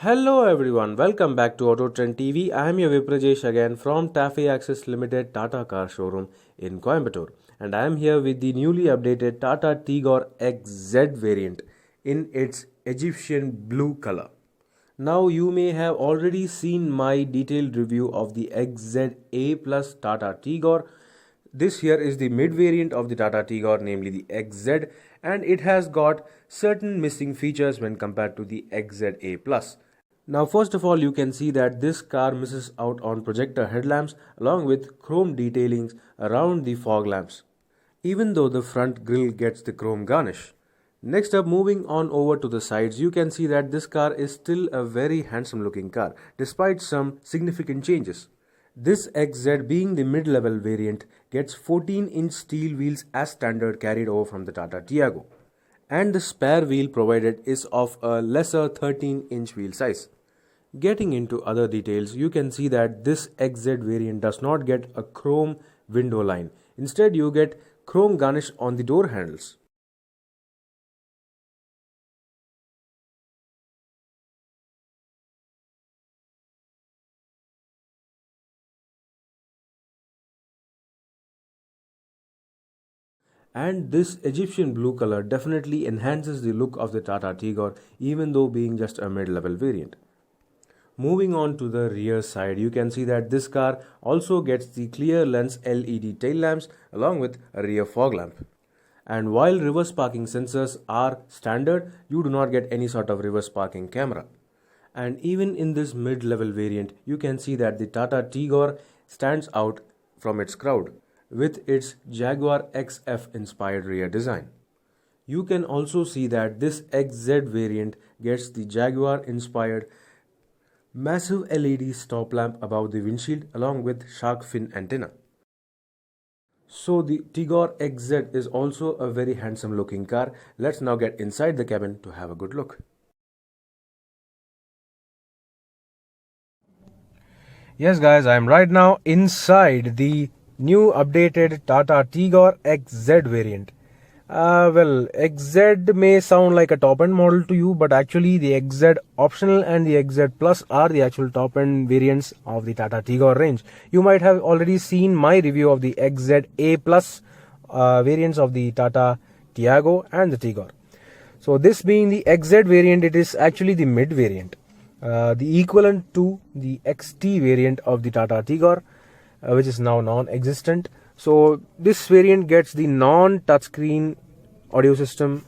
Hello everyone, welcome back to AutoTrend TV. I am your Viprajesh again from Tata Access Limited Tata Car Showroom in Coimbatore, and I am here with the newly updated Tata Tigor XZ variant in its Egyptian blue color. Now you may have already seen my detailed review of the XZA Plus Tata Tigor. This here is the mid variant of the Tata Tigor, namely the XZ, and it has got certain missing features when compared to the XZA Plus. Now first of all, you can see that this car misses out on projector headlamps along with chrome detailings around the fog lamps, even though the front grille gets the chrome garnish. Next up, moving on over to the sides, you can see that this car is still a very handsome looking car despite some significant changes. This XZ, being the mid-level variant, gets 14-inch steel wheels as standard carried over from the Tata Tiago, and the spare wheel provided is of a lesser 13-inch wheel size. Getting into other details, you can see that this XZ variant does not get a chrome window line. Instead, you get chrome garnish on the door handles. And this Egyptian blue color definitely enhances the look of the Tata Tigor, even though being just a mid-level variant. Moving on to the rear side, you can see that this car also gets the clear lens LED tail lamps along with a rear fog lamp. And while reverse parking sensors are standard, you do not get any sort of reverse parking camera. And even in this mid-level variant, you can see that the Tata Tigor stands out from its crowd with its Jaguar XF inspired rear design. You can also see that this XZ variant gets the Jaguar inspired massive LED stop lamp above the windshield along with shark fin antenna. So the Tigor XZ is also a very handsome looking car. Let's now get inside the cabin to have a good look. Yes guys, I am right now inside the new updated Tata Tigor XZ variant. XZ may sound like a top-end model to you, but actually the XZ Optional and the XZ Plus are the actual top-end variants of the Tata Tigor range. You might have already seen my review of the XZA Plus variants of the Tata Tiago and the Tigor. So this being the XZ variant, it is actually the mid variant, the equivalent to the XT variant of the Tata Tigor, which is now non-existent. So this variant gets the non-touchscreen audio system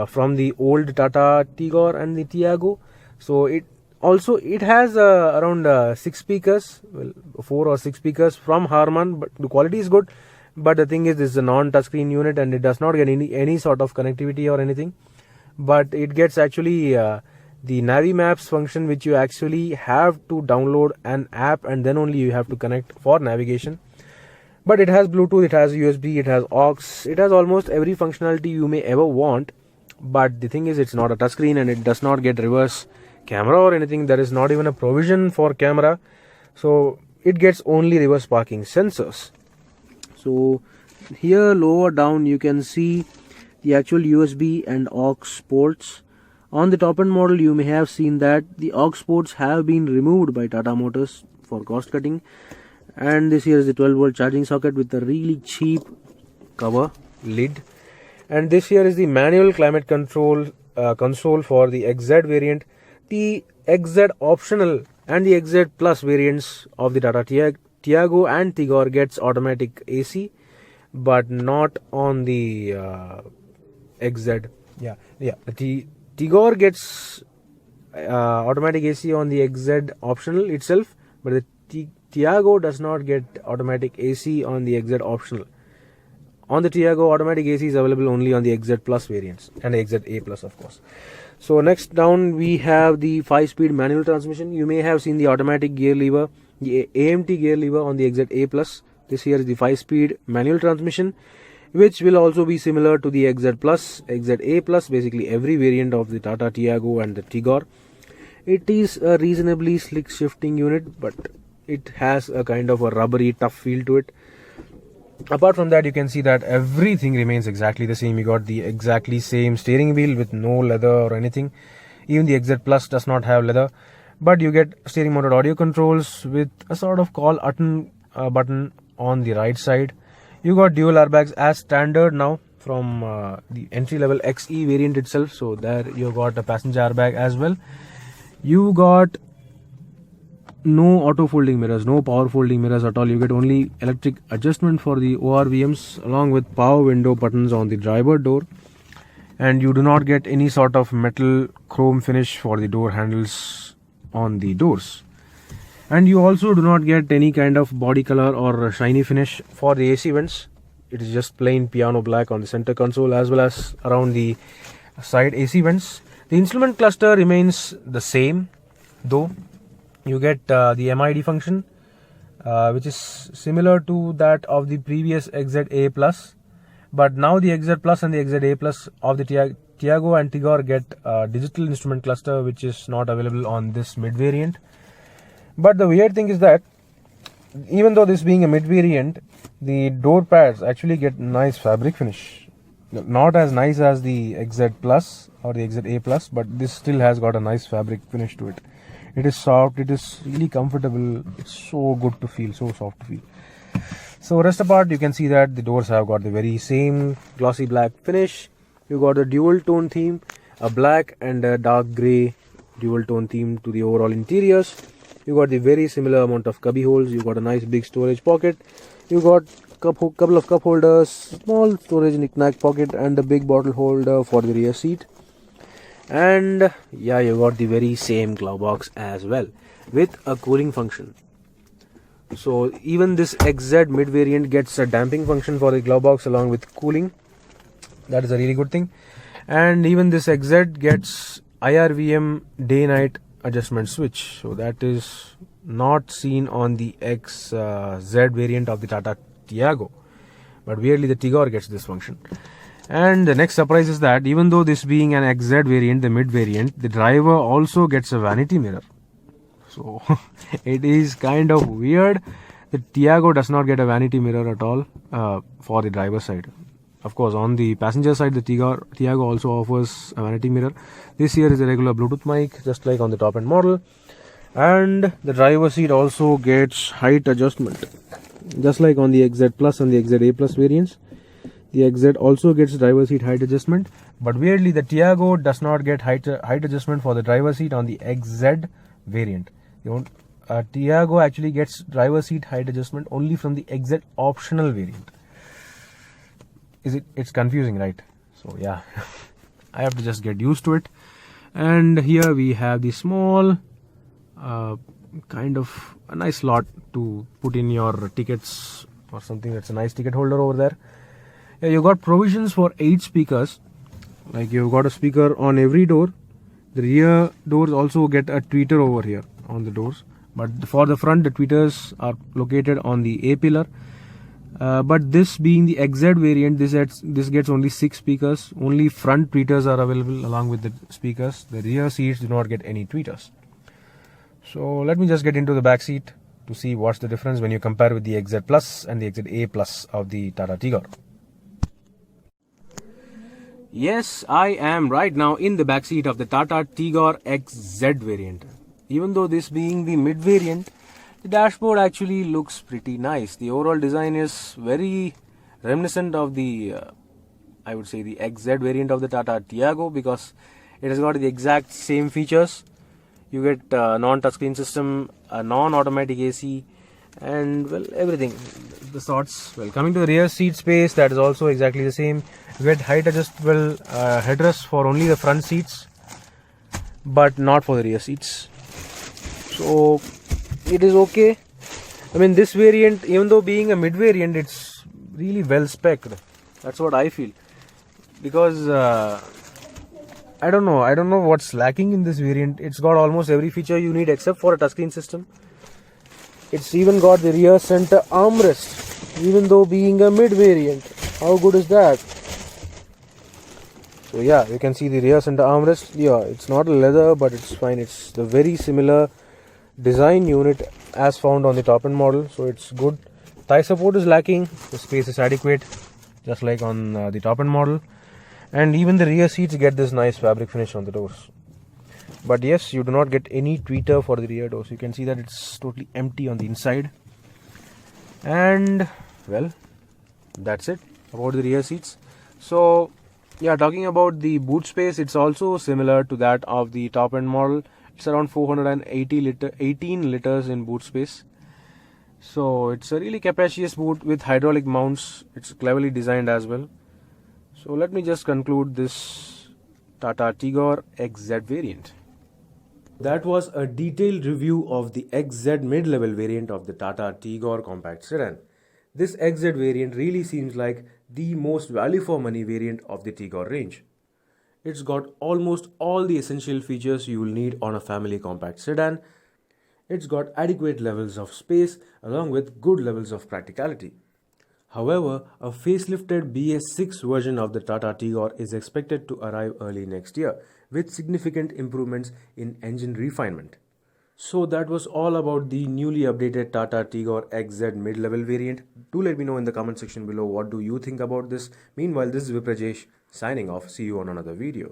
from the old Tata Tigor and the Tiago. So it has around 6 speakers, 4 or 6 speakers from Harman, but the quality is good. But the thing is, this is a non-touchscreen unit and it does not get any sort of connectivity or anything. But it gets actually the Navi Maps function, which you actually have to download an app and then only you have to connect for navigation. But it has Bluetooth, it has USB, it has aux, it has almost every functionality you may ever want. But the thing is, it's not a touchscreen and it does not get reverse camera or anything. There is not even a provision for camera. So it gets only reverse parking sensors. So here lower down you can see the actual USB and aux ports. On the top end model, you may have seen that the aux ports have been removed by Tata Motors for cost cutting. And this here is the 12-volt charging socket with a really cheap cover lid. And this here is the manual climate control console for the XZ variant. The XZ Optional and the XZ Plus variants of the Tata Tiago and Tigor gets automatic AC, but not on the XZ. The Tigor gets automatic AC on the XZ Optional itself, but the Tiago does not get automatic AC on the XZ Optional. On the Tiago, automatic AC is available only on the XZ Plus variants and the XZA Plus, of course. So next down we have the 5-speed manual transmission. You may have seen the automatic gear lever, the AMT gear lever on the XZA Plus. This here is the 5-speed manual transmission, which will also be similar to the XZ Plus, XZA Plus, basically every variant of the Tata Tiago and the Tigor. It is a reasonably slick shifting unit, but it has a kind of a rubbery, tough feel to it. Apart from that, you can see that everything remains exactly the same. You got the exactly same steering wheel with no leather or anything. Even the XZ Plus does not have leather, but you get steering mounted audio controls with a sort of call button on the right side. You got dual airbags as standard now from the entry level XE variant itself. So there you got a passenger airbag as well. You got no auto folding mirrors, no power folding mirrors at all. You get only electric adjustment for the ORVMs along with power window buttons on the driver door, and you do not get any sort of metal chrome finish for the door handles on the doors. And you also do not get any kind of body color or shiny finish for the AC vents. It is just plain piano black on the center console as well as around the side AC vents. The instrument cluster remains the same, though. You get the MID function, which is similar to that of the previous XZA Plus, but now the XZ Plus and the XZA Plus of the Tiago and Tigor get digital instrument cluster, which is not available on this mid variant. But the weird thing is that even though this being a mid variant, the door pads actually get nice fabric finish. Not as nice as the XZ Plus or the XZA Plus, but this still has got a nice fabric finish to it. It is soft, it is really comfortable, it's so good to feel, so soft to feel. So rest apart, you can see that the doors have got the very same glossy black finish. You got a dual tone theme, a black and a dark grey dual tone theme to the overall interiors. You got the very similar amount of cubby holes. You got a nice big storage pocket. You got couple of cup holders, small storage knick-knack pocket, and a big bottle holder for the rear seat. And yeah, you got the very same glove box as well with a cooling function. So even this XZ mid variant gets a damping function for the glove box along with cooling. That is a really good thing. And even this XZ gets IRVM day night adjustment switch. So that is not seen on the XZ variant of the Tata Tiago, but weirdly the Tigor gets this function. And the next surprise is that even though this being an XZ variant, the mid variant, the driver also gets a vanity mirror. So it is kind of weird. The Tiago does not get a vanity mirror at all for the driver side. Of course, on the passenger side, the Tiago also offers a vanity mirror. This here is a regular Bluetooth mic, just like on the top end model. And the driver seat also gets height adjustment, just like on the XZ Plus and the XZA Plus variants. The XZ also gets driver seat height adjustment, but weirdly the Tiago does not get height adjustment for the driver seat on the XZ variant. Tiago actually gets driver seat height adjustment only from the XZ optional variant. It's confusing, right? So yeah, I have to just get used to it. And here we have the small kind of a nice slot to put in your tickets or something. That's a nice ticket holder over there. Yeah, you got provisions for 8 speakers. Like you've got a speaker on every door. The rear doors also get a tweeter over here on the doors, but for the front, the tweeters are located on the A pillar. But this being the XZ variant, this gets only 6 speakers. Only front tweeters are available along with the speakers. The rear seats do not get any tweeters. So let me just get into the back seat to see what's the difference when you compare with the XZ Plus and the XZA Plus of the Tata Tigor. Yes, I am right now in the back seat of the Tata Tigor XZ variant. Even though this being the mid variant, the dashboard actually looks pretty nice. The overall design is very reminiscent of the, I would say, the XZ variant of the Tata Tiago, because it has got the exact same features. You get a non-touchscreen system, a non-automatic AC, and well, everything, the sorts. Well, coming to the rear seat space, that is also exactly the same. You get height adjustable headrests for only the front seats, but not for the rear seats. So it is okay. I mean, this variant, even though being a mid variant, it's really well specced. That's what I feel, because I don't know what's lacking in this variant. It's got almost every feature you need except for a touchscreen system. It's even got the rear center armrest, even though being a mid variant. How good is that? So yeah, you can see the rear center armrest. Yeah, it's not leather, but it's fine. It's the very similar design unit as found on the top end model, so it's good. Thigh support is lacking. The space is adequate, just like on the top end model. And even the rear seats get this nice fabric finish on the doors. But yes, you do not get any tweeter for the rear door. So you can see that it's totally empty on the inside. And well, that's it about the rear seats. So yeah, talking about the boot space, it's also similar to that of the top end model. It's around 18 liters in boot space. So it's a really capacious boot with hydraulic mounts. It's cleverly designed as well. So let me just conclude this Tata Tigor XZ variant. That was a detailed review of the XZ mid-level variant of the Tata Tigor compact sedan. This XZ variant really seems like the most value for money variant of the Tigor range. It's got almost all the essential features you will need on a family compact sedan. It's got adequate levels of space along with good levels of practicality. However, a facelifted BS6 version of the Tata Tigor is expected to arrive early next year with significant improvements in engine refinement. So that was all about the newly updated Tata Tigor XZ mid-level variant. Do let me know in the comment section below what do you think about this. Meanwhile, this is Viprajesh signing off. See you on another video.